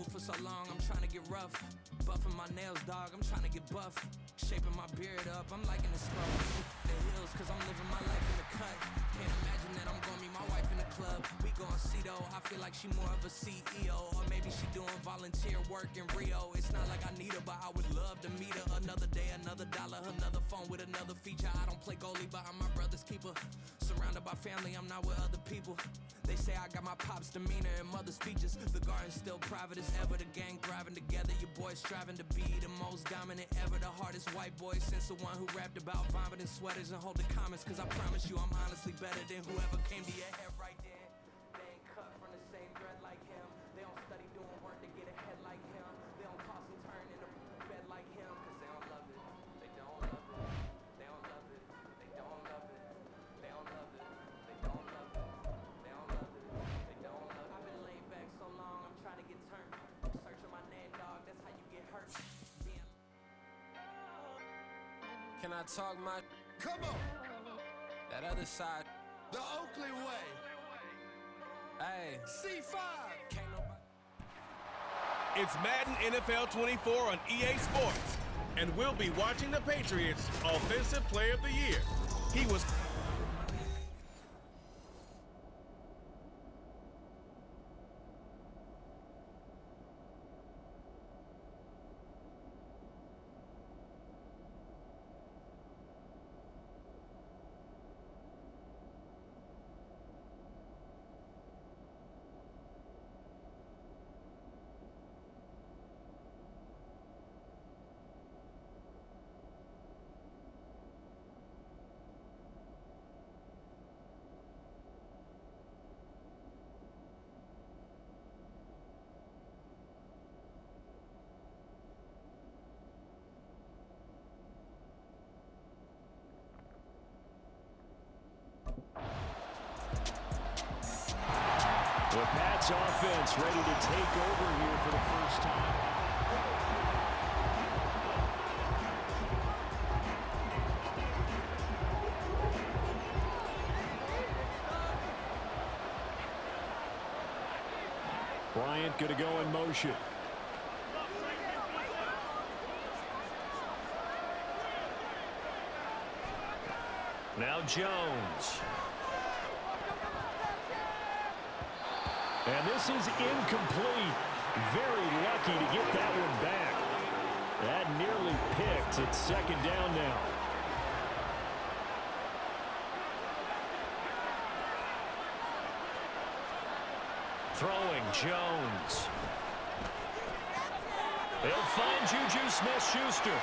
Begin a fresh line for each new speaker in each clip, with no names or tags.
for so long, I'm trying to get rough. Buffing my nails, dog, I'm trying to get buff. Shaping my beard up, I'm liking the scrub. The hills, cause I'm living my life in the cut. Can't imagine that I'm gonna meet my wife in the club. We gon' see though, I feel like she more of a CEO. Or maybe she doing volunteer work in Rio. It's not like I need her, but I would love to meet her. Another day, another dollar, another phone with another feature. I don't play goalie, but I'm my brother's keeper. Surrounded by family, I'm not with other people. They say I got my pop's demeanor and mother's features. The garden's still private as ever. The gang thriving together. Your boys striving to be the most dominant ever. The hardest white boy since the one who rapped about vomiting sweaters and hold the comments. Cause I promise you I'm honestly better than whoever came to your head right then. They ain't cut from the same thread like him. They don't study doing work to get ahead like him. They don't toss and turn in a bed like him. Cause they don't love it. They don't love it. They don't love it. They don't love it. They don't love it. They don't love it. They don't love it. They don't love it. I've been laid back so long, I'm trying to get turned. Searching my name, dog, that's how you get hurt. Can I talk my?
Come on.
That other side.
The Oakley way.
Hey.
C5.
Can't nobody.
It's Madden NFL 24 on EA Sports, and we'll be watching the Patriots' Offensive Player of the Year. He was.
The Pats offense ready to take over here for the first time. Bryant going to go in motion. Now Jones. And this is incomplete. Very lucky to get that one back. That nearly picked. It's second down now. Throwing Jones. They'll find Juju Smith-Schuster.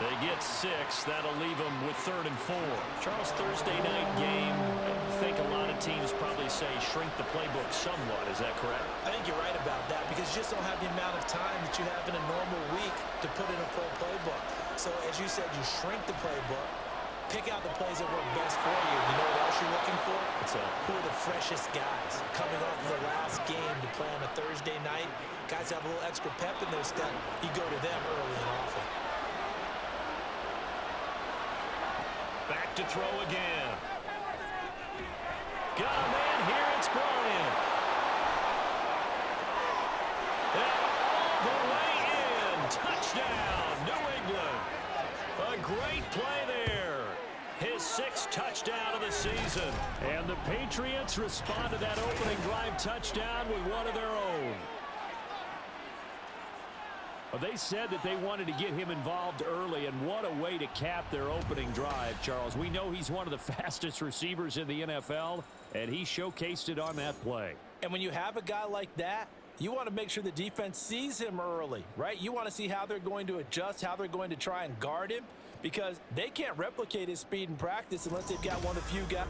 They get 6. That'll leave them with 3rd and 4. Charles, Thursday night game, I think a lot of teams probably say shrink the playbook somewhat. Is that correct?
I think you're right about that because you just don't have the amount of time that you have in a normal week to put in a full playbook. So as you said, you shrink the playbook, pick out the plays that work best for you. You know what else you're looking for? Who are the freshest guys coming off of the last game to play on a Thursday night? Guys have a little extra pep in their step. You go to them early and often.
Back to throw again. Got a man here, it's Bryant. And all the way in. Touchdown, New England. A great play there. His 6th touchdown of the season. And the Patriots respond to that opening drive touchdown with one of their own. They said that they wanted to get him involved early, and what a way to cap their opening drive, Charles. We know he's one of the fastest receivers in the NFL, and he showcased it on that play.
And when you have a guy like that, you want to make sure the defense sees him early, right? You want to see how they're going to adjust, how they're going to try and guard him, because they can't replicate his speed in practice unless they've got one of the few guys.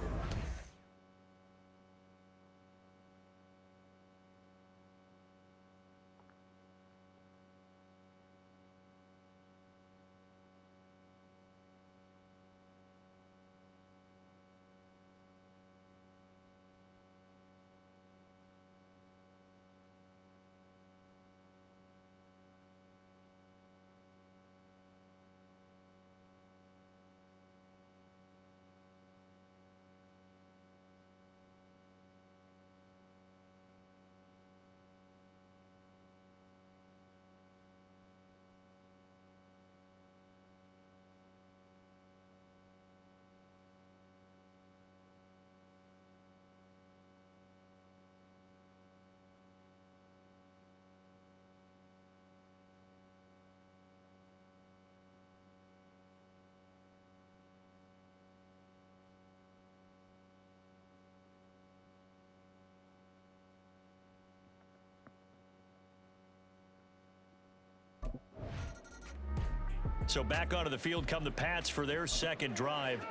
So back onto the field come the Pats for their second drive.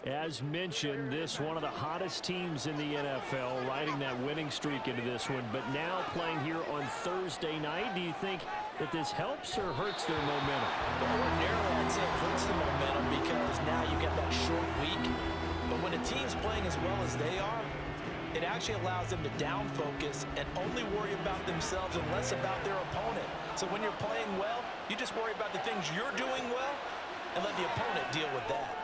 As mentioned, this one of the hottest teams in the NFL, riding that winning streak into this one, but now playing here on Thursday night. Do you think that this helps or hurts their momentum?
Ordinarily, I'd say it hurts the momentum because now you get that short week. But when a team's playing as well as they are, it actually allows them to down focus and only worry about themselves and less about their opponent. So when you're playing well, you just worry about the things you're doing well and let the opponent deal with that.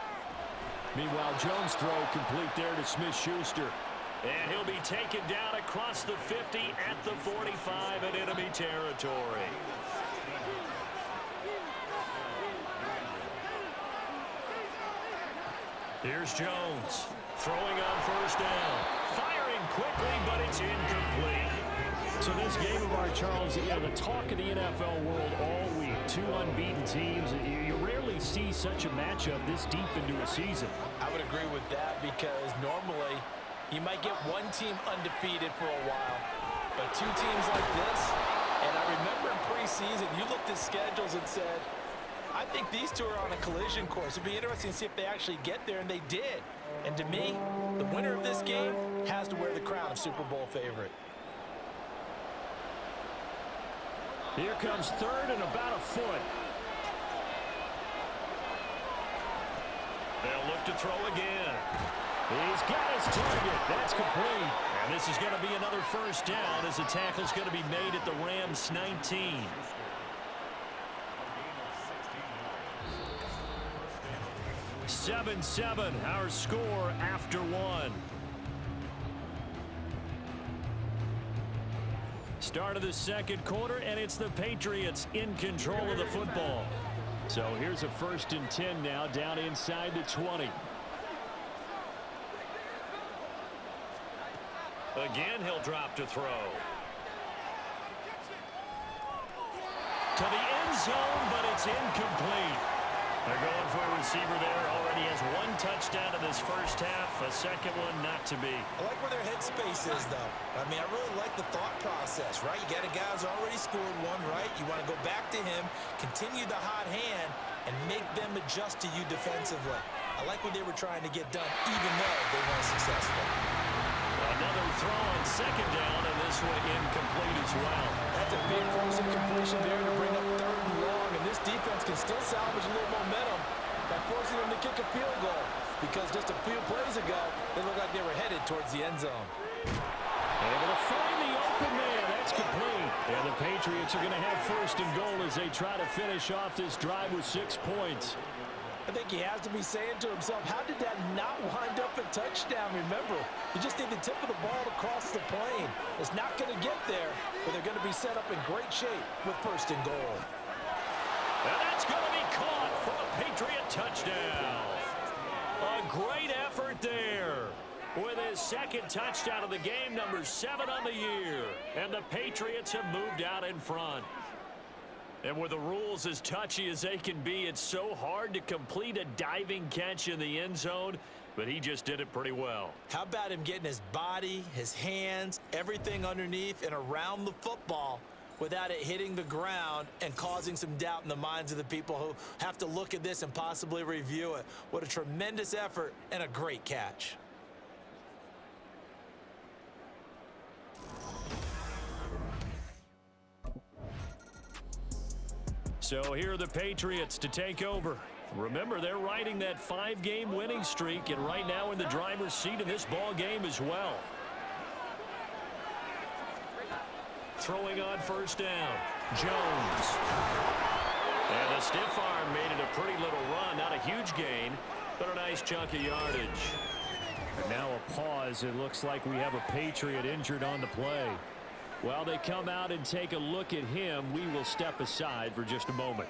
Meanwhile, Jones' throw complete there to Smith-Schuster.
And he'll be taken down across the 50 at the 45 in enemy territory. Here's Jones throwing on first down. Firing quickly, but it's incomplete.
So this game of our Charles, you know, the talk of the NFL world all week. Two unbeaten teams. You rarely see such a matchup this deep into a season.
I would agree with that because normally you might get one team undefeated for a while, but two teams like this, and I remember in preseason you looked at schedules and said, I think these two are on a collision course. It'd be interesting to see if they actually get there, and they did. And to me, the winner of this game has to wear the crown of Super Bowl favorite.
Here comes third and about a foot.
They'll look to throw again.
He's got his target. That's complete.
And this is going to be another first down as the tackle's going to be made at the Rams 19. Seven, our score after one. Start of the second quarter, and it's the Patriots in control of the football.
So here's a 1st and 10 now, down inside the 20.
Again, he'll drop to throw. To the end zone, but it's incomplete. They're going for a receiver there. Already has one touchdown in this first half. A second one not to be.
I like where their headspace is, though. I mean, I really like the thought process, right? You got a guy who's already scored one, right? You want to go back to him, continue the hot hand, and make them adjust to you defensively. I like what they were trying to get done, even though they weren't successful.
Another throw on second down, and this one incomplete as well.
That's a big force of completion there to bring up 3rd and long, and this defense can still salvage a little momentum by forcing them to kick a field goal, because just a few plays ago, they looked like they were headed towards the end zone.
Able to find the open man. That's complete. And the Patriots are going to have 1st and goal as they try to finish off this drive with 6 points.
I think he has to be saying to himself, how did that not wind up a touchdown? Remember, you just need the tip of the ball to cross the plane. It's not going to get there, but they're going to be set up in great shape with 1st and goal.
And that's going to be caught for a Patriot touchdown. A great effort there. With his second touchdown of the game, number 7 on the year. And the Patriots have moved out in front. And with the rules as touchy as they can be, it's so hard to complete a diving catch in the end zone, but he just did it pretty well.
How about him getting his body, his hands, everything underneath and around the football without it hitting the ground and causing some doubt in the minds of the people who have to look at this and possibly review it. What a tremendous effort and a great catch.
So here are the Patriots to take over. Remember, they're riding that 5-game winning streak, and right now in the driver's seat in this ball game as well. Throwing on first down, Jones. And the stiff arm made it a pretty little run. Not a huge gain, but a nice chunk of yardage.
And now a pause. It looks like we have a Patriot injured on the play. While they come out and take a look at him, we will step aside for just a moment.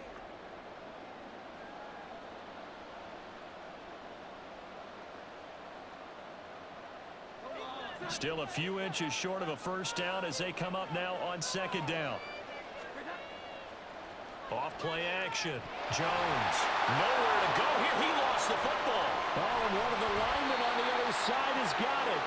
Still a few inches short of a first down as they come up now on second down. Off play action. Jones. Nowhere to go here. He lost the football.
Oh, and one of the linemen on the other side has got it.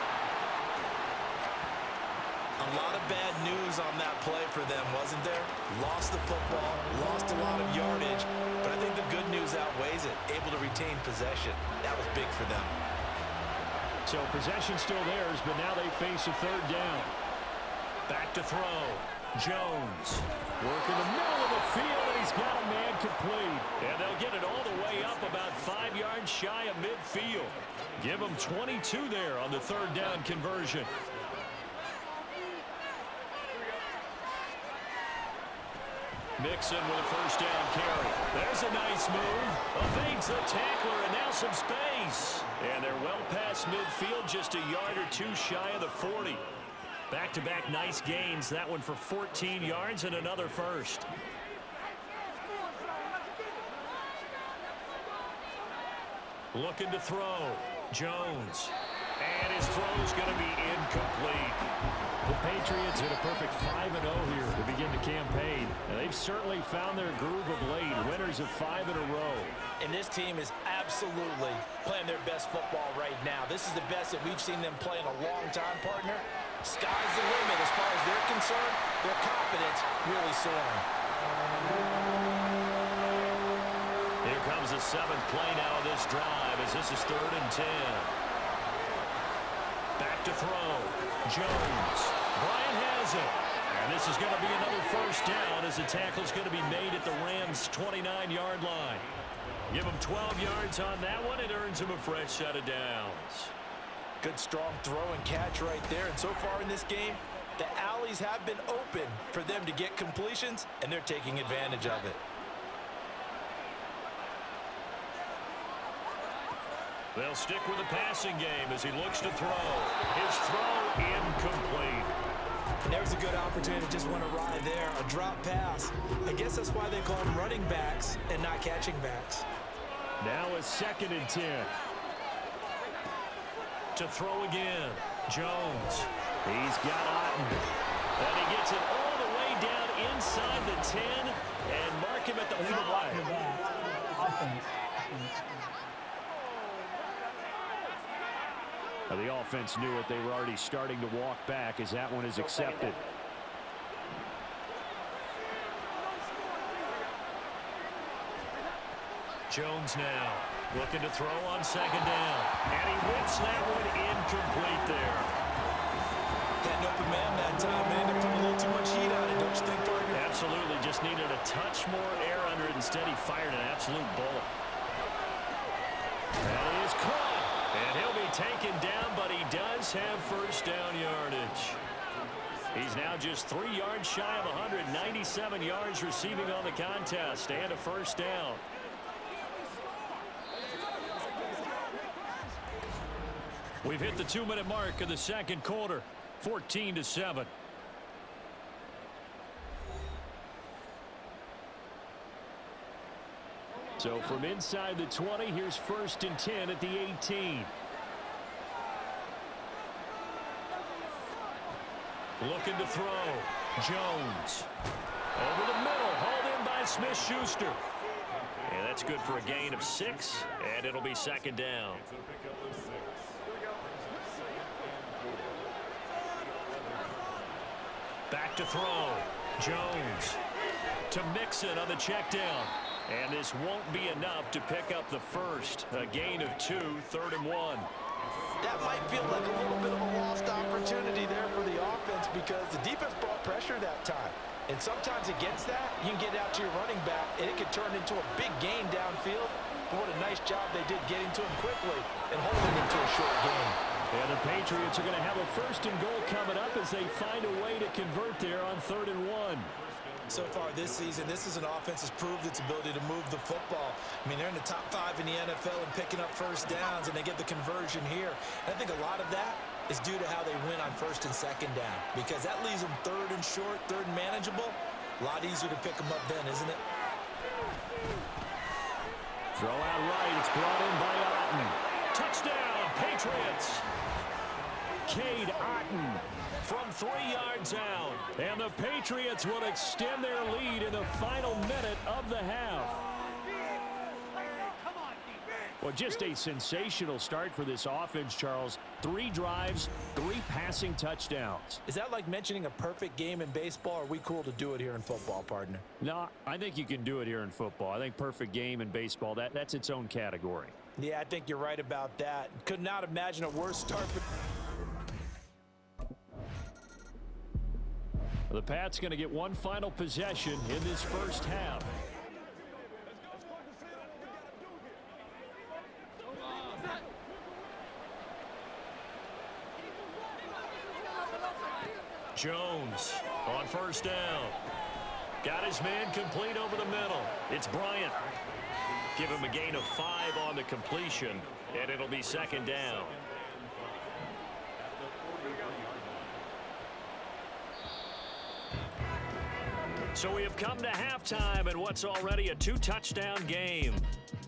A lot of bad news on that play for them, wasn't there? Lost the football, lost a lot of yardage, but I think the good news outweighs it. Able to retain possession. That was big for them.
So possession still theirs, but now they face a third down. Back to throw. Jones working the middle of the field, and he's got a man complete. And they'll get it all the way up about 5 yards shy of midfield. Give them 22 there on the third down conversion. Mixon with a first down carry. There's a nice move. Evades the tackler, and now some space. And they're well past midfield, just a yard or two shy of the 40. Back-to-back nice gains. That one for 14 yards and another first. Looking to throw. Jones. And his throw's going to be incomplete. The Patriots at a perfect 5-0 here to begin the campaign. And they've certainly found their groove of late. Winners of 5 in a row.
And this team is absolutely playing their best football right now. This is the best that we've seen them play in a long time, partner. Sky's the limit as far as they're concerned. Their confidence really soaring.
Here comes the 7th play now of this drive as this is 3rd and 10. Back to throw. Jones. Bryant has it. And this is going to be another first down as the tackle's going to be made at the Rams' 29-yard line. Give him 12 yards on that one. It earns him a fresh set of downs.
Good strong throw and catch right there. And so far in this game, the alleys have been open for them to get completions, and they're taking advantage of it.
They'll stick with the passing game as he looks to throw. His throw incomplete.
And there's a good opportunity to just want to ride there. A drop pass. I guess that's why they call them running backs and not catching backs.
Now a 2nd and 10. To throw again. Jones. He's got Otten. And he gets it all the way down inside the 10 and mark him at the 5. Now the offense knew it. They were already starting to walk back as that one is accepted. Jones now looking to throw on 2nd down. And he whips that one incomplete there.
Had an open man that time, man. They put a little too much heat on it, don't you think, partner?
Absolutely. Just needed a touch more air under it. Instead, he fired an absolute bullet. That is caught. And he'll be taken down, but he does have first down yardage. He's now just 3 yards shy of 197 yards receiving on the contest and a first down. We've hit the 2-minute mark of the 2nd quarter, 14-7. So from inside the 20, here's 1st and 10 at the 18. Looking to throw. Jones. Over the middle, hauled in by Smith-Schuster. And that's good for a gain of 6, and it'll be 2nd down. Back to throw. Jones. To Mixon on the check down. And this won't be enough to pick up the first. A gain of 2, 3rd and 1.
That might feel like a little bit of a lost opportunity there for the offense because the defense brought pressure that time. And sometimes against that, you can get out to your running back, and it can turn into a big gain downfield. But what a nice job they did getting to him quickly and holding him to a short gain.
And the Patriots are going to have a 1st and goal coming up as they find a way to convert there on 3rd and 1.
So far this season, this is an offense that's proved its ability to move the football. I mean, they're in the top 5 in the NFL and picking up first downs, and they get the conversion here. And I think a lot of that is due to how they win on 1st and 2nd down, because that leaves them 3rd and short, 3rd and manageable. A lot easier to pick them up then, isn't it?
Throw out right. It's brought in by Otten. Touchdown, Patriots. Cade Otten from 3 yards out. And the Patriots will extend their lead in the final minute of the half. Well, just a sensational start for this offense, Charles. 3 drives, 3 passing touchdowns.
Is that like mentioning a perfect game in baseball, or are we cool to do it here in football, partner?
No, I think you can do it here in football. I think perfect game in baseball, that's its own category.
Yeah, I think you're right about that. Could not imagine a worse start.
The Pats going to get one final possession in this first half. Jones on first down. Got his man complete over the middle. It's Bryant. Give him a gain of 5 on the completion, and it'll be second down. So we have come to halftime in what's already a 2-touchdown game.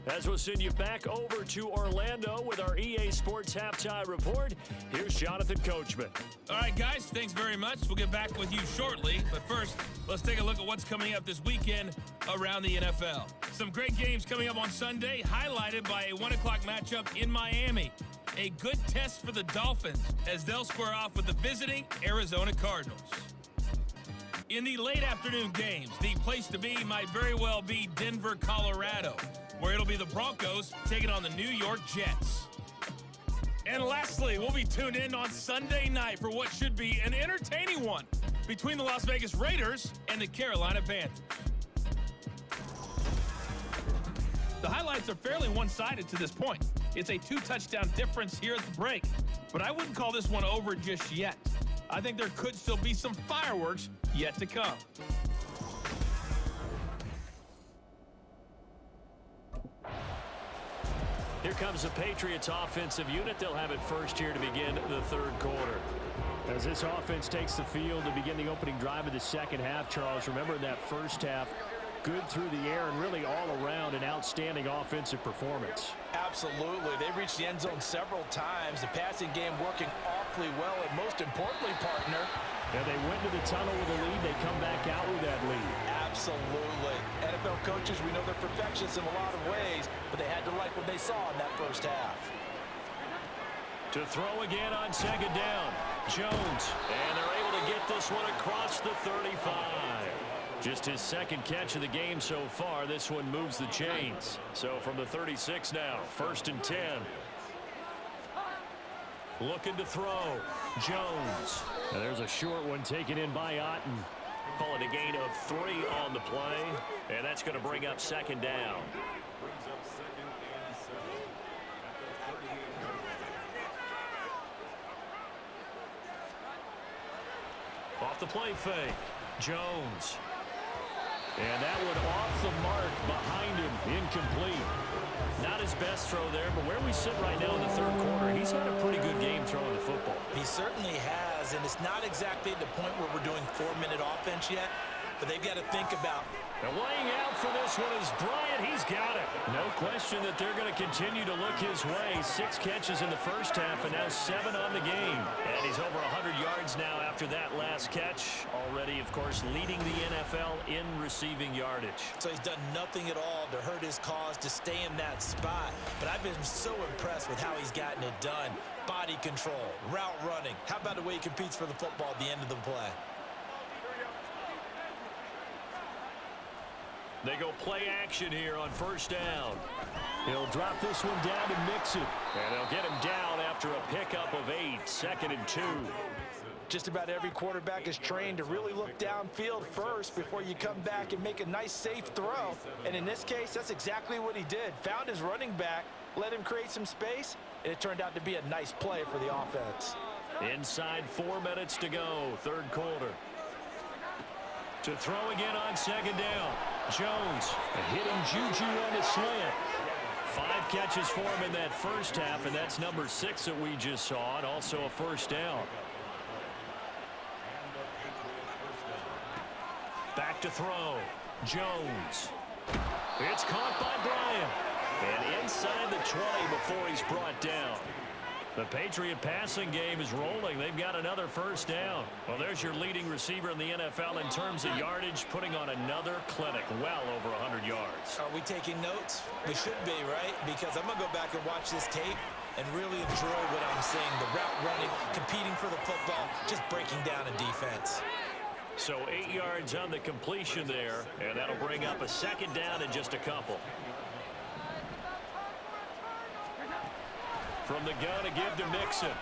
As we'll send you back over to Orlando with our EA Sports Halftime Report, here's Jonathan Coachman.
All right, guys, thanks very much. We'll get back with you shortly. But first, let's take a look at what's coming up this weekend around the NFL. Some great games coming up on Sunday, highlighted by a 1 o'clock matchup in Miami. A good test for the Dolphins as they'll square off with the visiting Arizona Cardinals. In the late afternoon games, the place to be might very well be Denver, Colorado, where it'll be the Broncos taking on the New York Jets. And lastly, we'll be tuned in on Sunday night for what should be an entertaining one between the Las Vegas Raiders and the Carolina Panthers. The highlights are fairly one-sided to this point. It's a 2-touchdown difference here at the break, but I wouldn't call this one over just yet. I think there could still be some fireworks yet to come.
Here comes the Patriots offensive unit. They'll have it first here to begin the third quarter. As this offense takes the field to begin the opening drive of the second half, Charles, remember in that first half, good through the air and really all around an outstanding offensive performance.
Absolutely. They reached the end zone several times. The passing game working awfully well, and most importantly, partner,
and they went to the tunnel with a lead. They come back out with that lead.
Absolutely. NFL coaches, we know they're perfectionists in a lot of ways, but they had to like what they saw in that first half.
To throw again on second down, Jones. And they're able to get this one across the 35. Just his second catch of the game so far. This one moves the chains. So from the 36 now, 1st and 10. Looking to throw. Jones. And there's a short one taken in by Otten. Call it a gain of 3 on the play. And that's going to bring up second down. Off the play fake. Jones. And that one off the mark behind him. Incomplete. Not his best throw there, but where we sit right now in the third quarter, he's had a pretty good game throwing the football.
He certainly has, and it's not exactly at the point where we're doing 4-minute offense yet, but they've got to think about.
And laying out for this one is Bryant. He's got it. No question that they're going to continue to look his way. 6 catches in the first half and now 7 on the game. And he's over 100 yards now after that last catch. Already, of course, leading the NFL in receiving yardage.
So he's done nothing at all to hurt his cause to stay in that spot. But I've been so impressed with how he's gotten it done. Body control, route running. How about the way he competes for the football at the end of the play?
They go play action here on first down. He'll drop this one down to Mixon. And they'll get him down after a pickup of 8, 2nd and 2.
Just about every quarterback is trained to really look downfield first before you come back and make a nice, safe throw. And in this case, that's exactly what he did. Found his running back, let him create some space, and it turned out to be a nice play for the offense.
Inside 4 minutes to go, third quarter. To throw again on second down. Jones hitting Juju on the slant. 5 catches for him in that first half, and that's number 6 that we just saw, and also a first down. Back to throw. Jones. It's caught by Bryant. And inside the 20 before he's brought down. The Patriot passing game is rolling. They've got another first down. Well, there's your leading receiver in the NFL in terms of yardage, putting on another clinic, well over 100 yards.
Are we taking notes? We should be, right? Because I'm going to go back and watch this tape and really enjoy what I'm seeing. The route running, competing for the football, just breaking down a defense.
So 8 yards on the completion there, and that'll bring up a second down in just a couple. From the gun to give to Mixon.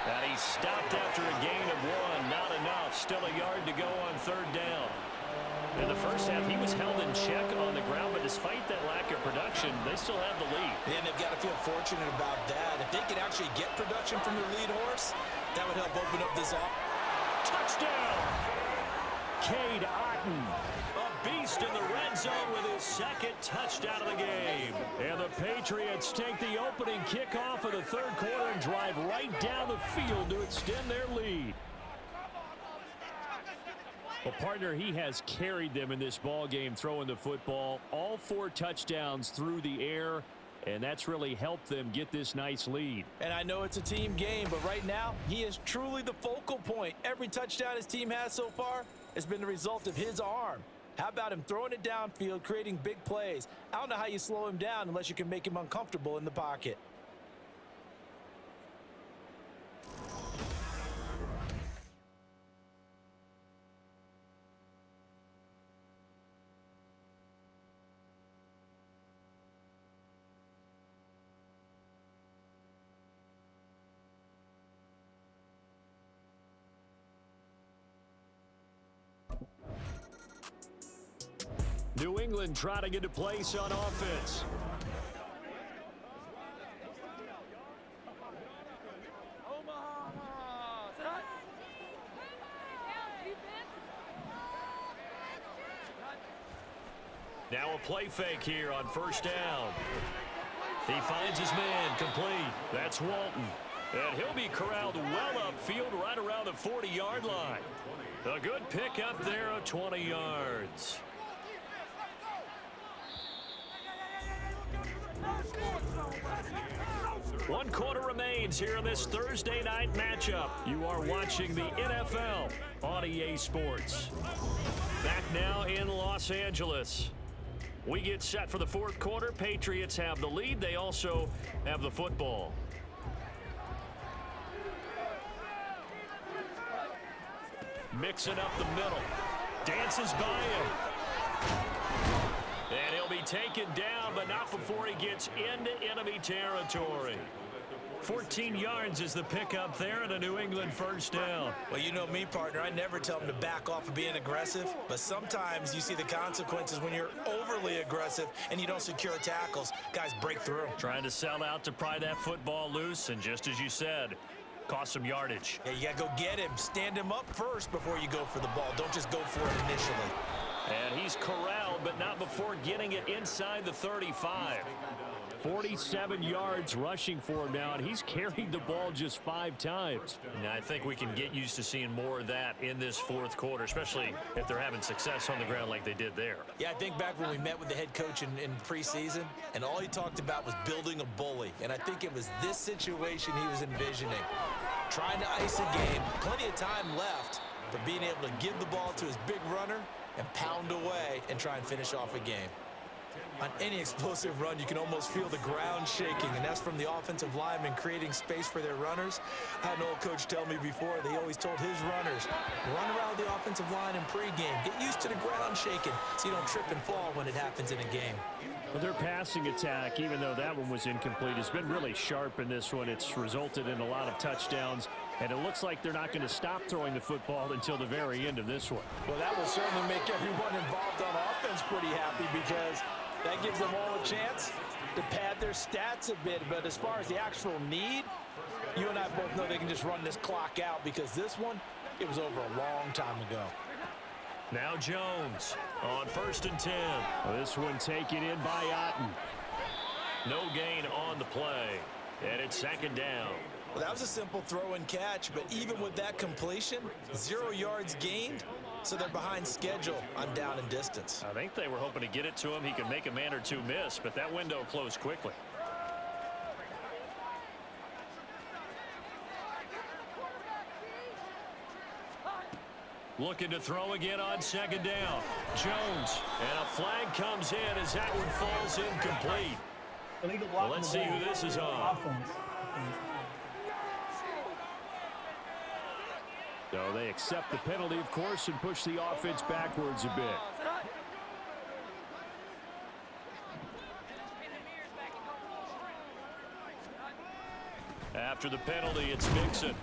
And he stopped after a gain of 1. Not enough. Still a yard to go on third down. In the first half, he was held in check on the ground, but despite that lack of production, they still have the lead.
And they've got to feel fortunate about that. If they could actually get production from their lead horse, that would help open up this off.
Touchdown! Cade Otton, a beast in the red zone with his second touchdown of the game. And the Patriots take the opening kickoff of the third quarter and drive right down the field to extend their lead. Well, partner, he has carried them in this ball game throwing the football. All 4 touchdowns through the air, and that's really helped them get this nice lead.
And I know it's a team game, but right now, he is truly the focal point. Every touchdown his team has so far has been the result of his arm. How about him throwing it downfield, creating big plays? I don't know how you slow him down unless you can make him uncomfortable in the pocket.
New England trying to get a place on offense. Now a play fake here on first down. He finds his man complete. That's Walton. And he'll be corralled well upfield right around the 40-yard line. A good pick up there of 20 yards. One quarter remains here in this Thursday night matchup. You are watching the NFL on EA Sports. Back now in Los Angeles. We get set for the fourth quarter. Patriots have the lead. They also have the football. Mixing up the middle. Dances by him. And he'll be taken down, but not before he gets into enemy territory. 14 yards is the pickup there and a New England first down.
Well, you know me, partner. I never tell them to back off of being aggressive, but sometimes you see the consequences when you're overly aggressive and you don't secure tackles. Guys break through.
Trying to sell out to pry that football loose, and just as you said, cost some yardage.
Yeah, you got to go get him. Stand him up first before you go for the ball. Don't just go for it initially.
And he's corralled, but not before getting it inside the 35. 47 yards rushing for him now, and he's carried the ball just 5 times. And I think we can get used to seeing more of that in this fourth quarter, especially if they're having success on the ground like they did there.
Yeah, I think back when we met with the head coach in preseason, and all he talked about was building a bully. And I think it was this situation he was envisioning. Trying to ice a game, plenty of time left, but being able to give the ball to his big runner and pound away and try and finish off a game. On any explosive run, you can almost feel the ground shaking, and that's from the offensive linemen creating space for their runners. I had an old coach tell me before, they always told his runners, run around the offensive line in pregame. Get used to the ground shaking so you don't trip and fall when it happens in a game.
Well, their passing attack, even though that one was incomplete, has been really sharp in this one. It's resulted in a lot of touchdowns, and it looks like they're not going to stop throwing the football until the very end of this one.
Well, that will certainly make everyone involved on offense pretty happy because that gives them all a chance to pad their stats a bit. But as far as the actual need, you and I both know they can just run this clock out because this one, it was over a long time ago.
Now Jones on 1st and 10. This one taken in by Otton. No gain on the play, and it's second down.
Well, that was a simple throw and catch, but even with that completion, 0 yards gained, so they're behind schedule on down and distance.
I think they were hoping to get it to him. He could make a man or two miss, but that window closed quickly. Looking to throw again on second down. Jones. And a flag comes in as that one falls incomplete. Well, let's see who this is on. So they accept the penalty, of course, and push the offense backwards a bit. After the penalty, it's Mixon.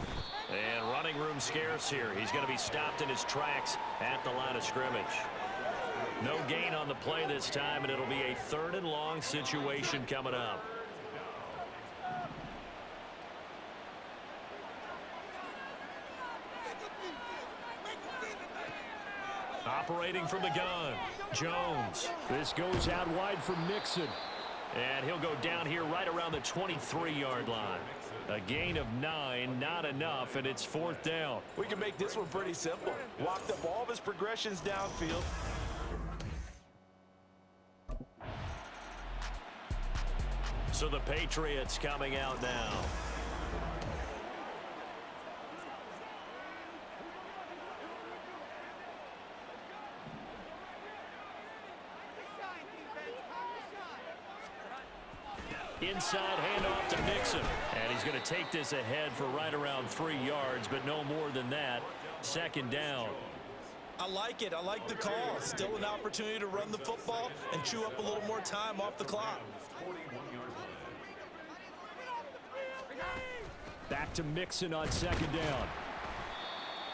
And running room scarce here. He's going to be stopped in his tracks at the line of scrimmage. No gain on the play this time, and it'll be a 3rd and long situation coming up. Operating from the gun, Jones. This goes out wide for Mixon. And he'll go down here right around the 23-yard line. A gain of 9, not enough, and it's 4th down.
We can make this one pretty simple. Walked up all of his progressions downfield.
So the Patriots coming out now. Inside handoff to Mixon. And he's going to take this ahead for right around 3 yards, but no more than that. 2nd down.
I like it. I like the call. Still an opportunity to run the football and chew up a little more time off the clock.
Back to Mixon on 2nd down.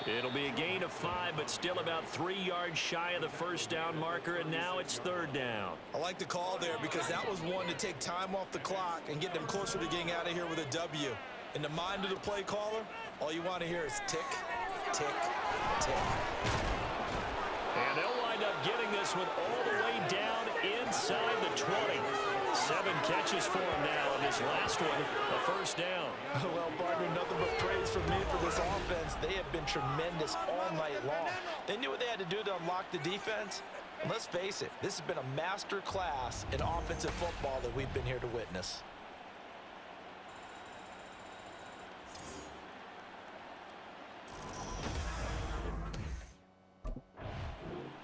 It'll be a gain of 5, but still about 3 yards shy of the 1st down marker, and now it's 3rd down.
I like the call there because that was one to take time off the clock and get them closer to getting out of here with a W. In the mind of the play caller, all you want to hear is tick, tick, tick.
And they'll wind up getting this one all the way down inside the 20. 7 catches for him now, and this last one, a 1st down.
Well, partner, nothing but praise from me for this offense. They have been tremendous all night long. They knew what they had to do to unlock the defense. And let's face it, this has been a master class in offensive football that we've been here to witness.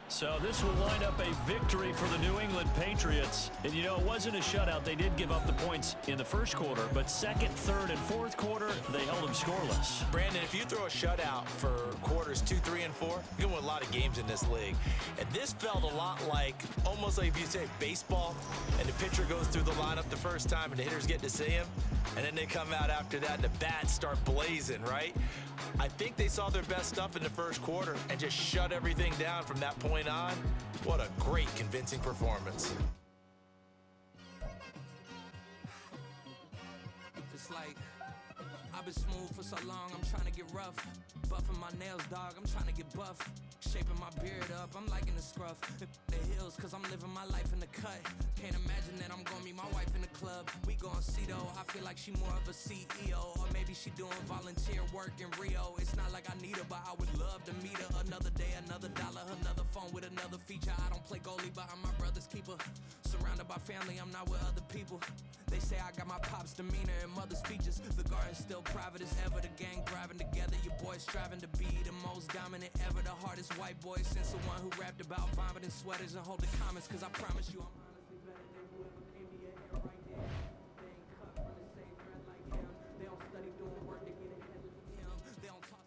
So this will wind up a victory for the New England Patriots. And, you know, it wasn't a shutout. They did give up the points in the 1st quarter, but 2nd, 3rd, and 4th quarter, they held them scoreless.
Brandon, if you throw a shutout for quarters 2, 3, and 4, you're going to win a lot of games in this league. And this felt a lot like, almost like if you say baseball, and the pitcher goes through the lineup the first time, and the hitters get to see him, and then they come out after that, and the bats start blazing, right? I think they saw their best stuff in the 1st quarter and just shut everything down from that point on. What a great, convincing performance.
It's like I've been smooth for so long, I'm trying to get rough. Buffing my nails, dog, I'm trying to get buff. Shaping my beard up, I'm liking the scruff. The hills, cause I'm living my life in the cut. Can't imagine that I'm gonna meet my wife in the club. We gon' see though, I feel like she more of a CEO. Or maybe she doing volunteer work in Rio. It's not like I need her, but I would love to meet her. Another day, another dollar, another phone with another feature. I don't play goalie, but I'm my brother's keeper. Surrounded by family, I'm not with other people. They say I got my pop's demeanor and mother's features. The garden's still private as ever. The gang thriving together. Your boys striving to be the most dominant ever. The hardest white boy since the one who rapped about vomiting sweaters and holding comments. Cause I promise you I'm honestly better than whoever came to your hair right there. They ain't cut from the same thread like him. They don't study doing work to get ahead like him. They don't talk.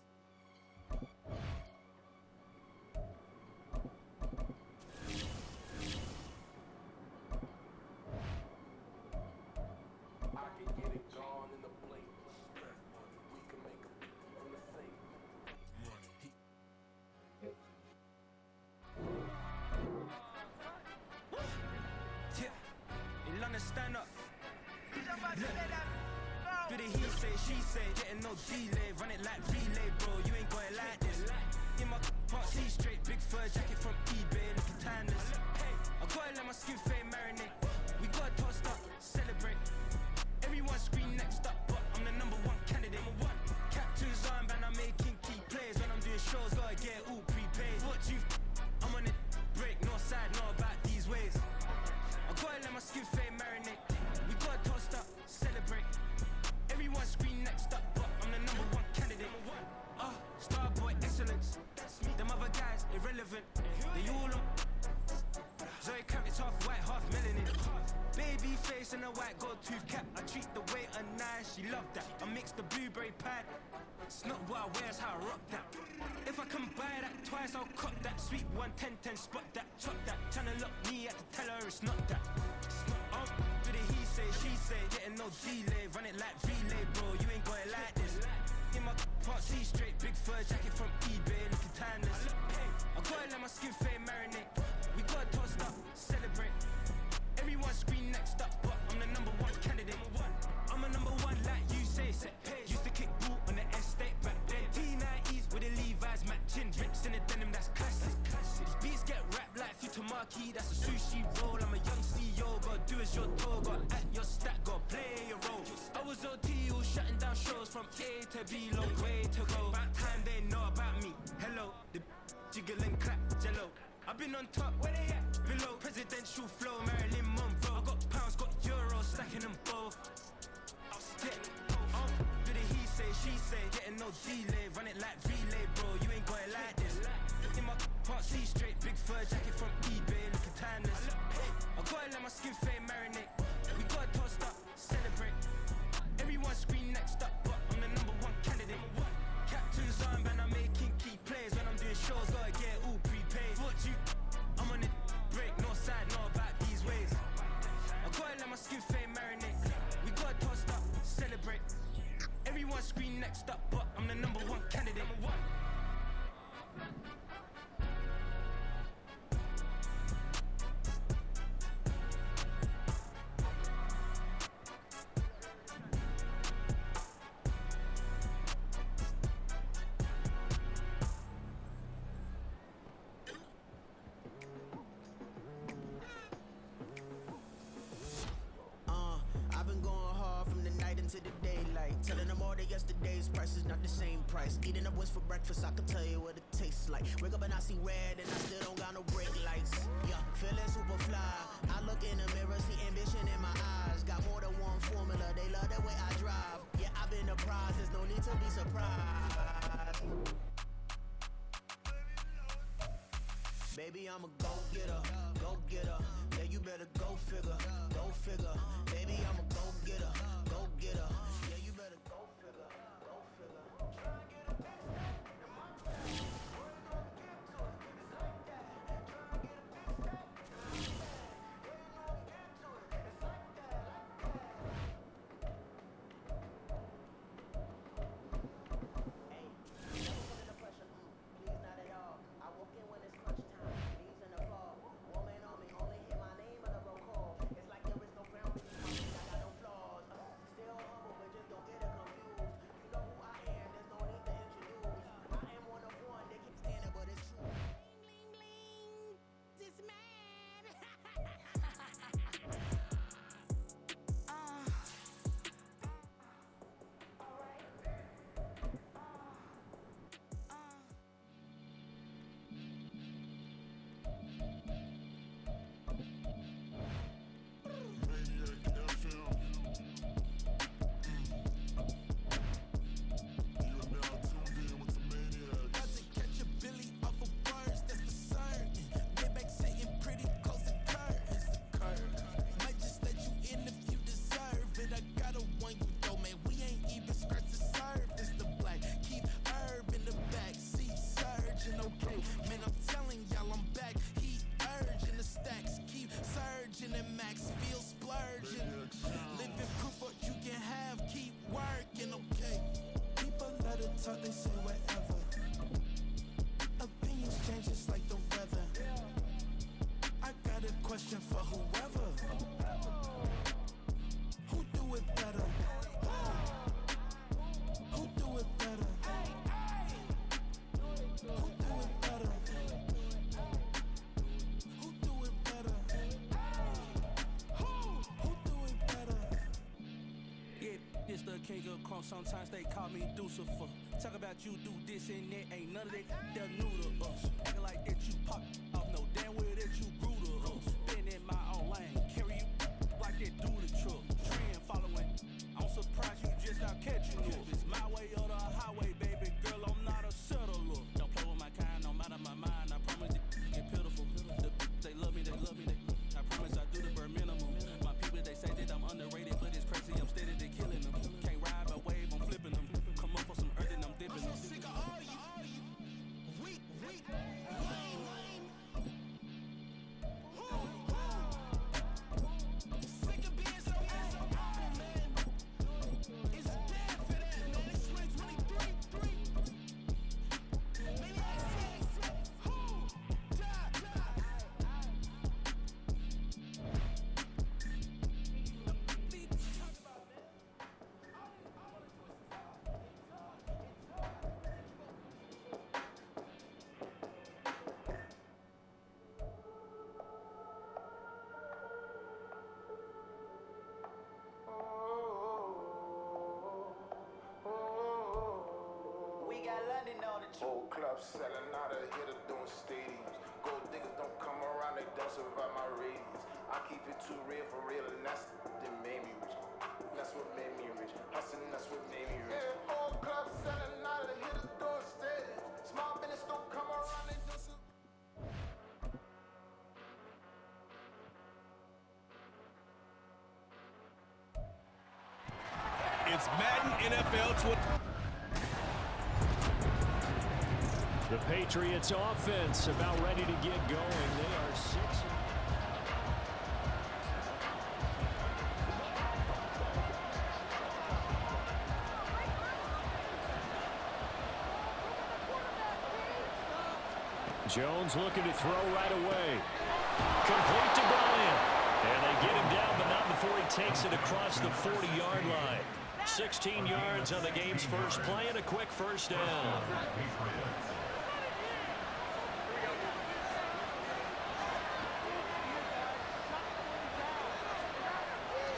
Stand up. Do the he say, she say, getting no delay, run it like relay, bro. You ain't got it like this. In my can't see straight, big fur jacket from eBay, looking timeless. I gotta let my skin fade marinate. We gotta toast up, celebrate. Everyone scream next up, but I'm the #1 candidate. Captain's armband, I'm making key plays. When I'm doing shows, gotta get it all prepaid. What you? I'm on it, break, no side, no about these ways. I gotta let my skin fade marinate. We gotta toast up, celebrate. Everyone scream next up, but I'm the #1 candidate. Starboy excellence. Them other face and a white gold tooth cap. I treat the waiter nice, she love that. I mix the blueberry pie. It's not what I wear, it's how I rock that. If I can buy that twice, I'll cop that. Sweet 110, spot that, chop that. Tryna lock me, I have to tell her it's not that. It's not do the he say, she say, getting no delay. Run it like relay, bro, you ain't got it like this. In my part C straight, big fur jacket from eBay, looking timeless. I gotta let my skin fade marinate. We gotta toast up, celebrate. Everyone scream next up, but I'm the #1 candidate. I'm a #1 like you say. Used to kick ball on the estate back then. T90s with the Levi's matching. Rips in the denim, that's classic. These beats get wrapped like Futamaki, that's a sushi roll. I'm a young CEO, gotta do as you're told. Gotta act your stat, gotta play your role. I was OT, all shutting down shows from A to B, long way to go. About time they know about me. Hello, the jiggle and clap, jello. I've been on top, where they at? Below, presidential flow, Marilyn Monroe. I got pounds, got euros, stacking them both. Do the he say, she say, getting no delay. Run it like relay, bro, you ain't got it like this. In my part C straight, big fur jacket from eBay, looking timeless. I gotta let my skin fade marinate. We gotta toast up, celebrate. Everyone scream next up, but I'm the #1 candidate. Captain's armband, I'm making key plays. When I'm doing shows, gotta get all prepaid. Thought you, I'm on it, break, no side, know about these ways. I gotta let my skin fade marinate. We gotta toast up, celebrate. Everyone scream next up, but I'm the #1 candidate.
I've been going hard from the night into the daylight. Telling them all that yesterday's price is not the same price. Eating up wings for breakfast, I can tell you what it tastes like. Wake up and I see red and I still don't got no brake lights. Yeah, feeling super fly. I look in the mirror, see ambition in my eyes. Got more than one formula, they love the way I drive. Yeah, I've been the prize, there's no need to be surprised. Baby, I'm a go-getter, go-getter. Yeah, you better go figure, go figure. Baby, I'm a go-getter, go-getter. Yeah, you better go figure, go figure. Try and get a piece of that. We're gonna get to it, it's like that. Try and get a piece of that. We're gonna get to it, it's like that, Hey, never put in the pressure, please not at all. I walk in when it's crunch time, leaves in the fall. Woman on me, only hit my name on the roll call. It's like there is no ground beneath my feet, I got no flaws. Still humble, but just don't get it confused. You know who I am, there's no need to introduce. I am one of one, they keep standing, but it's true.
Bling, bling, this man.
About to catch a Billy off of words, that's for certain. Maybach sitting pretty close to curtains. Might just let you in if you deserve it. I gotta warn you though, man, we ain't even scratched the surface. The black, keep herb in the back seat, surging, okay. Man, I'm telling y'all I'm back. Heat urging the stacks, keep surging and max feel splurging. Living proof what you can have, keep working, okay. People let it talk, they say whatever. Opinions change just like the weather. I got a question for whoever. Who do it better? Who do it better? Who do it better? Who do it better? Who do it better? Yeah, it's the king of crunk. Sometimes they call me Lucifer. Talk about you do this and that. Ain't none of that. They're new to us. Acting like that you pop off. No damn well that you grew to us. Been in my own lane. Carry you like that do the truck. Trend following. I'm surprised you just not catching up. It's my way or the highway, baby girl. I'm not a settler. Don't play with my kind. I'm out of my mind. I promise it get pitiful. They love me. I promise I do the bare minimum. My people, they say that
Whole club selling out of hitter doing stadiums. Gold diggers don't come around, they don't survive my radius. I keep it too real for real, and that's that made me rich. That's what made me rich. Hustling, that's what made me rich. Yeah, whole club selling out of hitters doing stadiums. Small business don't come around, they don't survive.
It's Madden NFL 20.
The Patriots offense about ready to get going. They are 6. Jones looking to throw right away. Complete to Bryant. And they get him down, but not before he takes it across the 40-yard line. 16 yards on the game's first play and a quick first down.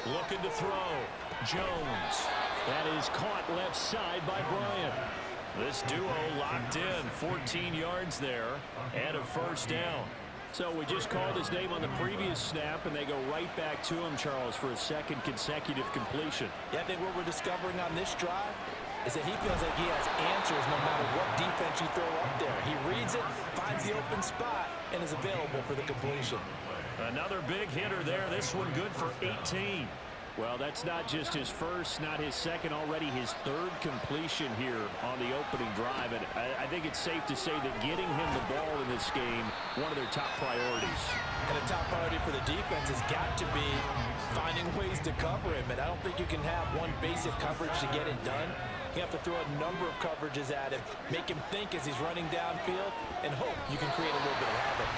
Looking to throw. Jones. That is caught left side by Bryant. This duo locked in. 14 yards there and a first down. So we just called his name on the previous snap, and they go right back to him, Charles, for a second consecutive completion.
Yeah, I think what we're discovering on this drive is that he feels like he has answers no matter what defense you throw up there. He reads it, finds the open spot, and is available for the completion.
Another big hitter there. This one good for 18. Well, that's not just his first, not his second, already his third completion here on the opening drive. And I think it's safe to say that getting him the ball in this game, one of their top priorities.
And a top priority for the defense has got to be finding ways to cover him. And I don't think you can have one basic coverage to get it done. You have to throw a number of coverages at him, make him think as he's running downfield, and hope you can create a little bit of havoc.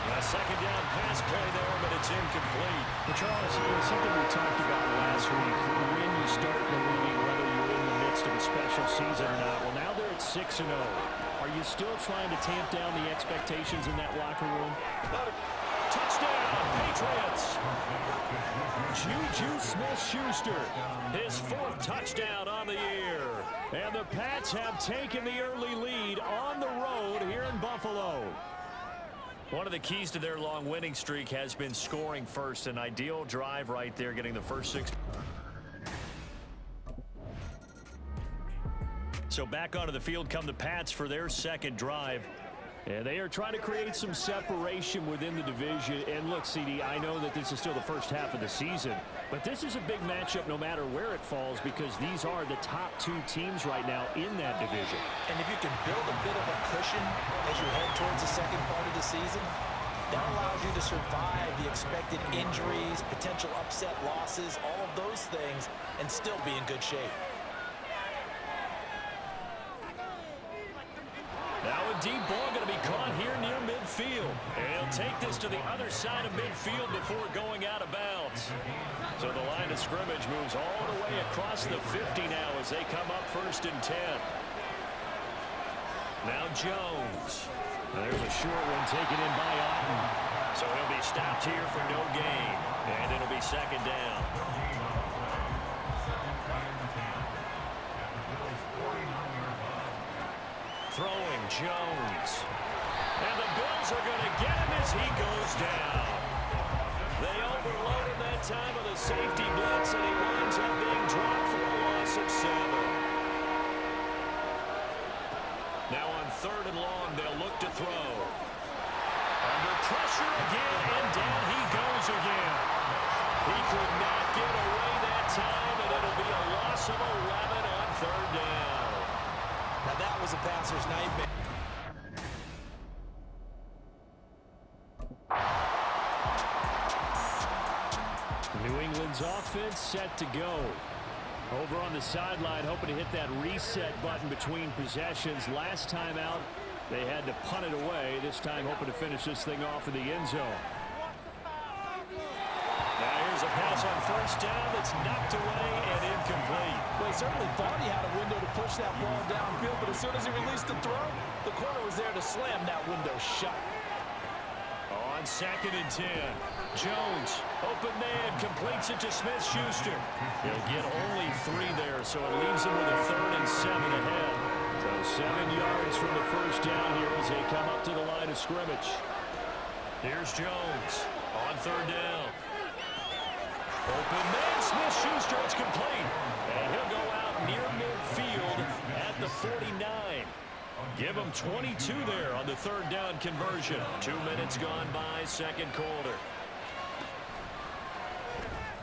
A second down pass play there, but it's incomplete. Well, Charles, something we talked about last week, when you start believing whether you're in the midst of a special season or not. Well, now they're at 6-0. Are you still trying to tamp down the expectations in that locker room? Touchdown, Patriots! Juju Smith-Schuster, his 4th touchdown on the year. And the Pats have taken the early lead on the road here in Buffalo. One of the keys to their long winning streak has been scoring first. An ideal drive right there, getting the first 6. So back onto the field come the Pats for their second drive. And they are trying to create some separation within the division. And look, CD, I know that this is still the first half of the season, but this is a big matchup no matter where it falls, because these are the top 2 teams right now in that division.
And if you can build a bit of a cushion as you head towards the second part of the season, that allows you to survive the expected injuries, potential upset losses, all of those things, and still be in good shape.
Now a deep ball going to be caught here near midfield. And he'll take this to the other side of midfield before going out of bounds. So the line of scrimmage moves all the way across the 50 now as they come up 1st and 10. Now Jones. There's a short one taken in by Otten. So he'll be stopped here for no gain. And it'll be second down. Throwing Jones. And the Bills are going to get him as he goes down. They overload him that time with a safety blitz, and he winds up being dropped for a loss of 7. Now on 3rd and long, they'll look to throw. Under pressure again, and down he goes again. He could not get away that time, and it'll be a loss of 11 on 3rd down.
Now that was a passer's nightmare.
New England's offense set to go. Over on the sideline, hoping to hit that reset button between possessions. Last time out, they had to punt it away. This time, hoping to finish this thing off in the end zone. Now here's a pass on 1st down that's knocked away and incomplete.
Well, he certainly thought he had a window to push that ball downfield, but as soon as he released the throw, the corner was there to slam that window shut.
On 2nd and 10, Jones, open man, completes it to Smith-Schuster. He'll get only 3 there, so it leaves him with a 3rd and 7 ahead. So So 7 yards from the first down here as they come up to the line of scrimmage.
Here's Jones on third down. Open man, Smith-Schuster, it's complete. And he'll go out near midfield at the 49. Give him 22 there on the third down conversion. 2 minutes gone by, second quarter.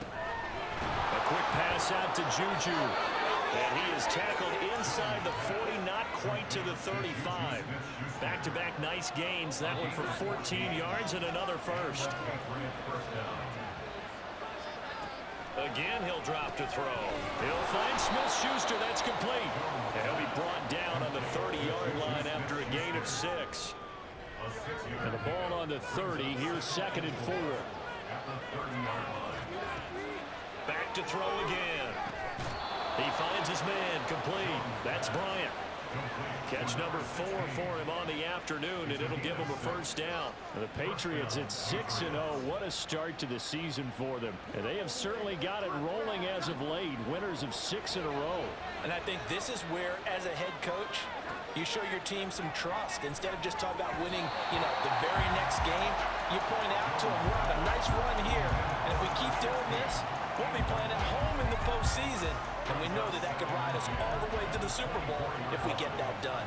A quick pass out to Juju. And he is tackled inside the 40, not quite to the 35. Back-to-back nice gains. That one for 14 yards and another first. Again, he'll drop to throw. He'll find Smith-Schuster. That's complete. And he'll be brought down on the 30-yard line after a gain of 6.
And the ball on the 30. Here's 2nd and 4.
Back to throw again. He finds his man, complete. That's Bryant. Catch number 4 for him on the afternoon, and it'll give him a first down.
And the Patriots at 6-0. What a start to the season for them. And they have certainly got it rolling as of late. Winners of 6 in a row.
And I think this is where, as a head coach, you show your team some trust. Instead of just talking about winning, the very next game, you point out to them, we're on a nice run here. And if we keep doing this, we'll be playing at home in the postseason. And we know that could ride us all the way to the Super Bowl if we get that done.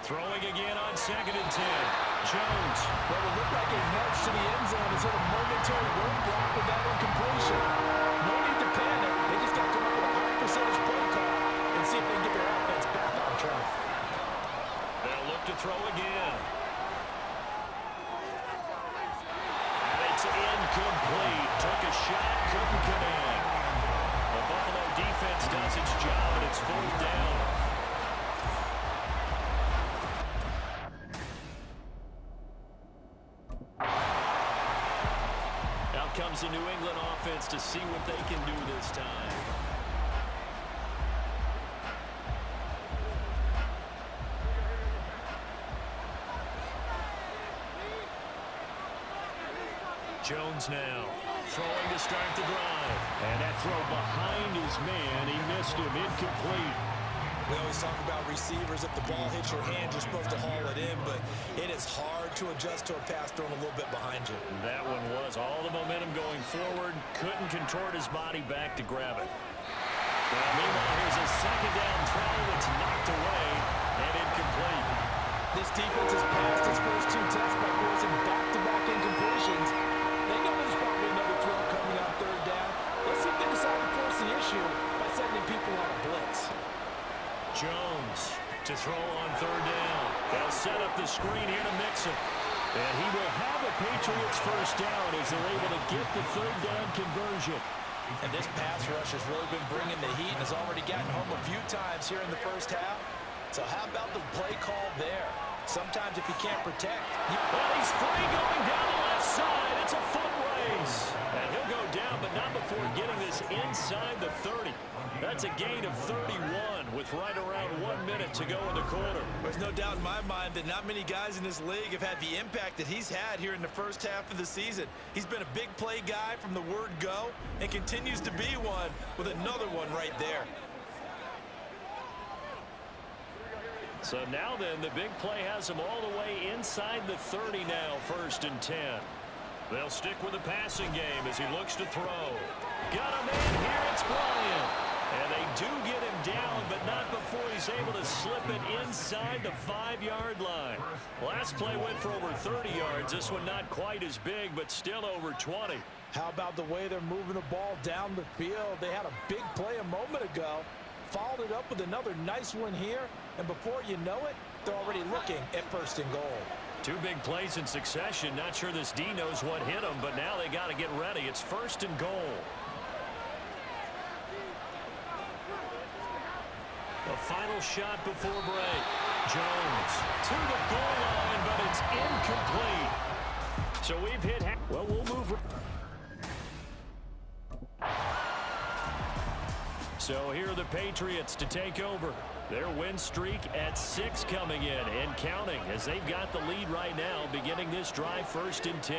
Throwing again on 2nd and 10. Jones.
Well, it looked like a march to the end zone is hit a momentary roadblock with that incompletion. No need to panic. They just got to come up with a high percentage play call and see if they can get their offense back on track.
They'll look to throw again. And it's incomplete. Took a shot, couldn't connect. The Buffalo defense does its job, and it's 4th down. Out comes the New England offense to see what they can do this time. Jones now throwing to start the drive.
And that throw behind his man. He missed him. Incomplete.
We always talk about receivers. If the ball hits your hand, you're supposed to haul it in, but it is hard to adjust to a pass thrown a little bit behind you.
That one was all the momentum going forward. Couldn't contort his body back to grab it. Well, meanwhile, here's a 2nd down throw. It's knocked away and incomplete.
This defense has passed its first 2 tests by forcing back-to-back incompletions. They know there's probably another throw coming on 3rd down. Let's see if they decide to force the issue by sending people on a blitz.
Jones to throw on 3rd down. They'll set up the screen here to Mixon.
And he will have a Patriots first down as they're able to get the 3rd down conversion.
And this pass rush has really been bringing the heat and has already gotten home a few times here in the first half. So how about the play call there? Sometimes if you can't protect.
Well, he's free going down the left side. It's a foot race. And he'll go down, but not before getting this inside the 30. That's a gain of 31 with right around 1 minute to go in the quarter.
There's no doubt in my mind that not many guys in this league have had the impact that he's had here in the first half of the season. He's been a big play guy from the word go and continues to be one with another one right there.
So now then, the big play has him all the way inside the 30 now, 1st and 10.
They'll stick with the passing game as he looks to throw. Got him in here, it's Bryant. And they do get him down, but not before he's able to slip it inside the 5-yard line. Last play went for over 30 yards. This one not quite as big, but still over 20.
How about the way they're moving the ball down the field? They had a big play a moment ago. Followed it up with another nice one here, and before you know it, they're already looking at 1st and goal.
2 big plays in succession. Not sure this D knows what hit him, but now they got to get ready. It's 1st and goal.
The final shot before break. Jones to the goal line, but it's incomplete.
So we've hit. Well, we'll move. So here are the Patriots to take over. Their win streak at 6 coming in and counting as they've got the lead right now beginning this drive 1st and 10.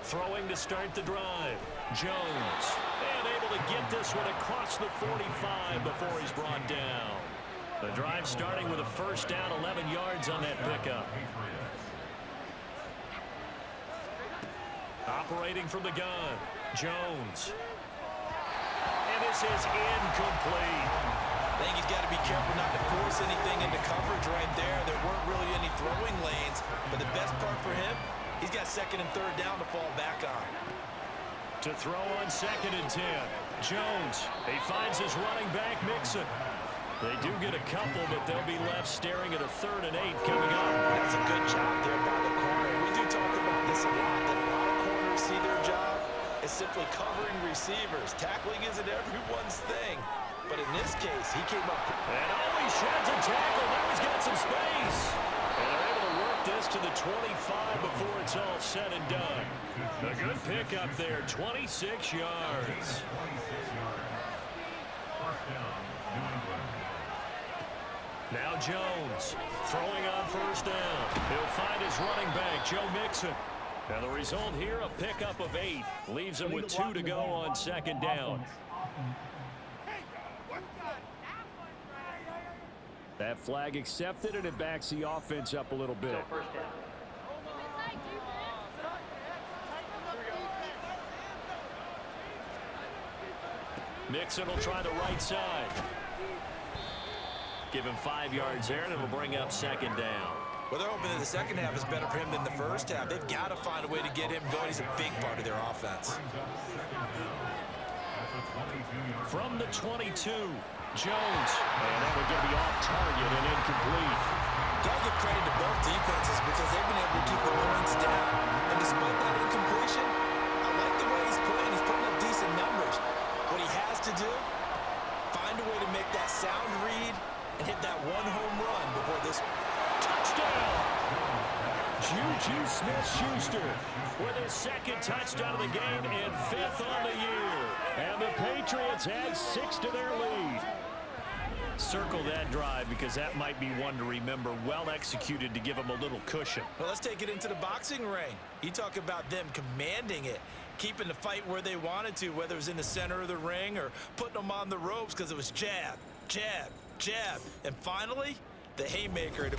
Throwing to start the drive. Jones. And able to get this one across the 45 before he's brought down. The drive starting with a first down, 11 yards on that pickup. Operating from the gun, Jones. And this is incomplete.
I think he's got to be careful not to force anything into coverage right there. There weren't really any throwing lanes, but the best part for him, he's got second and third down to fall back on.
To throw on second and 10, Jones. He finds his running back, Mixon. They do get a couple, but they'll be left staring at a 3rd and 8 coming up.
That's a good job there by the corner. We do talk about this a lot, that a lot of corners see their job as simply covering receivers. Tackling isn't everyone's thing. But in this case, he came up.
And he sheds a tackle. Now he's got some space. And they're able to work this to the 25 before it's all said and done. A good pickup there, 26 yards. Now Jones throwing on first down. He'll find his running back, Joe Mixon. And the result here, a pickup of 8. Leaves him with 2 to go on second down.
That flag accepted, and it backs the offense up a little bit.
Mixon will try the right side. Give him 5 yards there, and it'll bring up second down.
Well, they're hoping that the second half is better for him than the first half. They've got to find a way to get him going. He's a big part of their offense.
From the 22, Jones. And that would be off target and incomplete.
Got to give credit to both defenses because they've been able to keep the points down. And despite that incompletion, I like the way he's playing. He's putting up decent numbers. What he has to do, find a way to make that sound read and hit that one home run before this
touchdown. Juju Smith-Schuster with his second touchdown of the game and 5th on the year. And the Patriots add 6 to their lead. Circle that drive because that might be one to remember. Well executed to give them a little cushion.
Well, let's take it into the boxing ring. You talk about them commanding it, keeping the fight where they wanted to, whether it was in the center of the ring or putting them on the ropes because it was jab, jab, jab. And finally, the haymaker.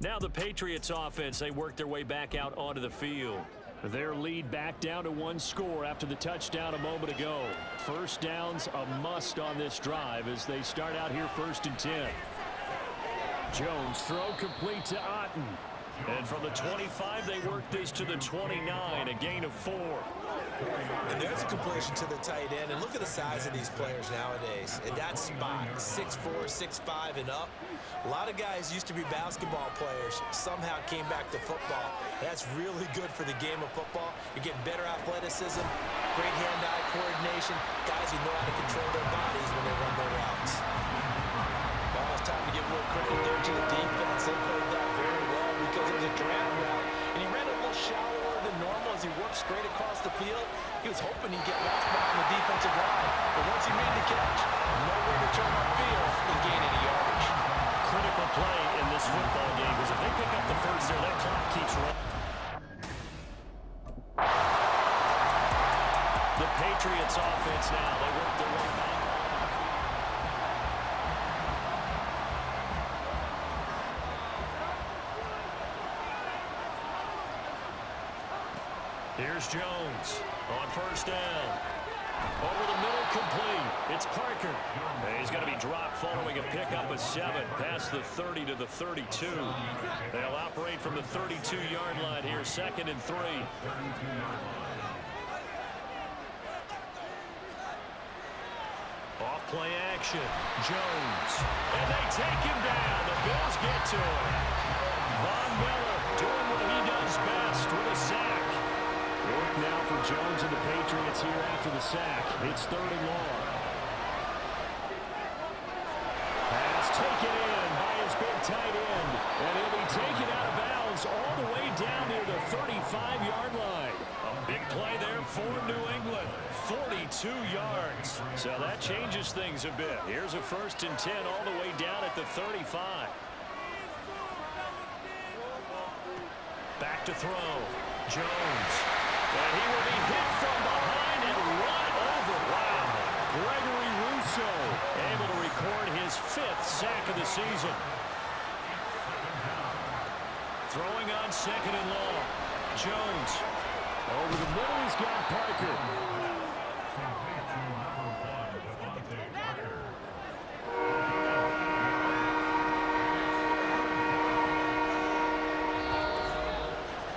Now the Patriots offense, they work their way back out onto the field. Their lead back down to 1 score after the touchdown a moment ago. First down's a must on this drive as they start out here 1st and 10. Jones throw complete to Otten. And from the 25, they work this to the 29, a gain of 4.
And there's a completion to the tight end. And look at the size of these players nowadays. In that spot, 6'4", 6'5", and up. A lot of guys used to be basketball players, somehow came back to football. That's really good for the game of football. You're getting better athleticism, great hand-eye coordination, guys who know how to control their bodies when they run their routes. Well, it's time to give a little credit there to the defense. They played that very well because it was a drag route, and he ran a little shallower than normal as he worked straight across the field. He was hoping he'd get lost behind the defensive line, but once he made the catch, nowhere to turn upfield and gain any yardage.
Critical play in this football game because if they pick up the first there, that clock keeps running. The Patriots offense now, they work their way back. Here's Jones on first down. Over the middle, complete. It's Parker. He's going to be dropped following a pickup of 7 past the 30 to the 32. They'll operate from the 32-yard line here, 2nd and 3. Off play action. Jones. And they take him down. The Bills get to him. Von Miller doing what he does best with a sack. Work now for Jones and the Patriots here after the sack. It's 3rd and long. Pass taken in by his big tight end. And he'll be taken out of bounds all the way down near the 35-yard line. A big play there for New England. 42 yards. So that changes things a bit. Here's a 1st and 10 all the way down at the 35. Back to throw. Jones. And he will be hit from behind and run over. Wow. Gregory Rousseau able to record his 5th sack of the season. Throwing on 2nd and long. Jones. Over the middle, he's got Parker.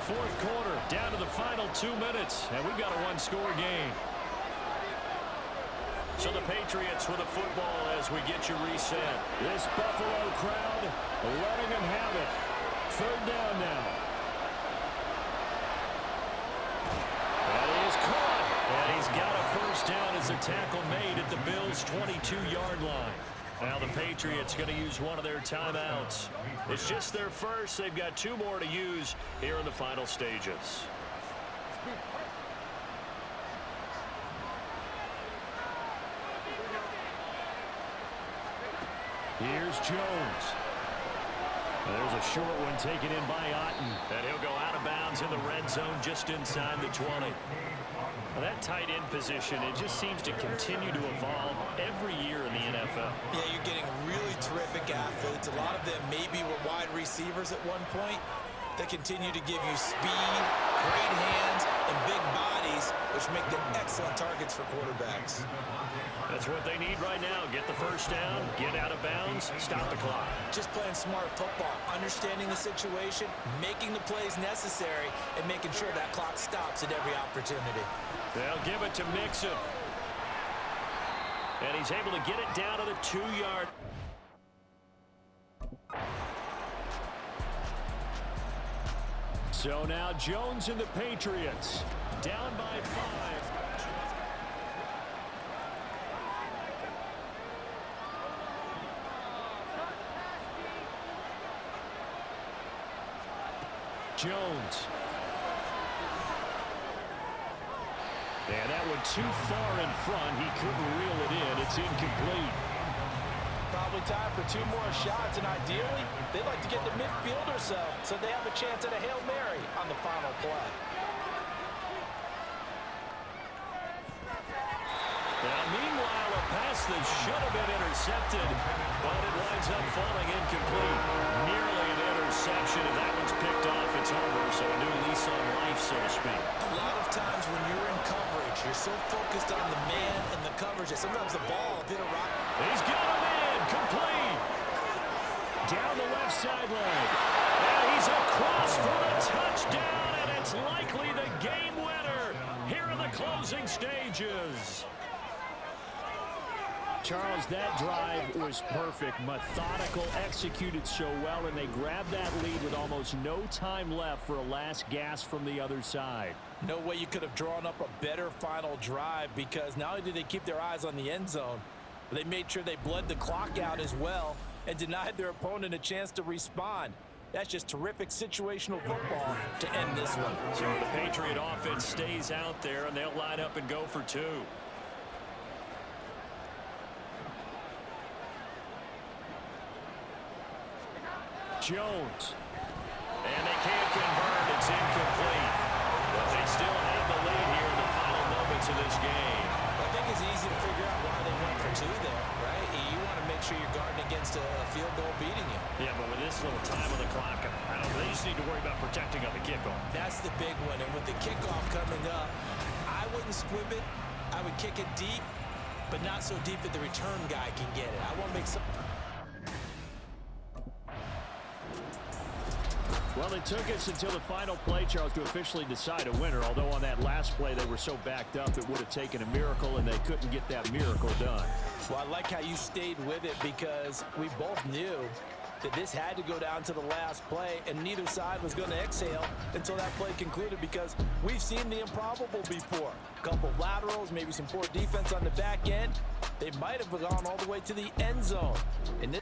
Fourth quarter, down to the final 2 minutes, and we've got a one-score game. So the Patriots with the football as we get you reset.
This Buffalo crowd letting them have it. 3rd down now.
That is caught. And he's got a first down as a tackle made at the Bills' 22-yard line. Now the Patriots going to use one of their timeouts. It's just their first. They've got 2 more to use here in the final stages.
Here's Jones. There's a short one taken in by Otten.
And he'll go out of bounds in the red zone just inside the 20.
Well, that tight end position, it just seems to continue to evolve every year in the NFL.
Yeah, you're getting really terrific athletes. A lot of them maybe were wide receivers at one point. They continue to give you speed, great hands, and big bodies, which make them excellent targets for quarterbacks.
That's what they need right now. Get the first down, get out of bounds, stop the clock.
Just playing smart football, understanding the situation, making the plays necessary, and making sure that clock stops at every opportunity.
They'll give it to Mixon. And he's able to get it down to the 2-yard. So now Jones and the Patriots down by 5. Jones. And that one too far in front. He couldn't reel it in. It's incomplete.
Probably time for 2 more shots, and ideally, they'd like to get to midfield or so they have a chance at a Hail Mary on the final play.
Now, meanwhile, a pass that should have been intercepted, but it winds up falling incomplete. Nearly an interception. If that one's picked off, it's over. So a new lease on life, so to speak.
A lot of times when you're in coverage, you're so focused on the man and the coverage that sometimes the ball did a rock.
He's got him in. Complete. Down the left sideline. And he's across for the touchdown, and it's likely the game winner here in the closing stages. Charles, that drive was perfect, methodical, executed so well, and they grabbed that lead with almost no time left for a last gasp from the other side.
No way you could have drawn up a better final drive, because not only did they keep their eyes on the end zone, but they made sure they bled the clock out as well and denied their opponent a chance to respond. That's just terrific situational football to end this one.
So the Patriot offense stays out there, and they'll line up and go for 2. Jones. And they can't convert. It's incomplete. But they still have the lead here in the final moments of this game.
I think it's easy to figure out why they went for 2 there, right? You want to make sure you're guarding against a field goal beating you.
Yeah, but with this little time on the clock, they just need to worry about protecting on the kickoff.
That's the big one. And with the kickoff coming up, I wouldn't squib it. I would kick it deep, but not so deep that the return guy can get it. I want to make some...
Well, it took us until the final play, Charles, to officially decide a winner, although on that last play they were so backed up it would have taken a miracle, and they couldn't get that miracle done.
Well, I like how you stayed with it, because we both knew that this had to go down to the last play, and neither side was going to exhale until that play concluded, because we've seen the improbable before. A couple laterals, maybe some poor defense on the back end. They might have gone all the way to the end zone. And this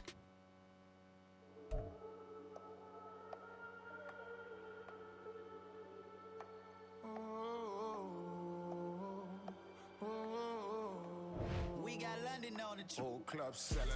We got London on the
Whole club selling.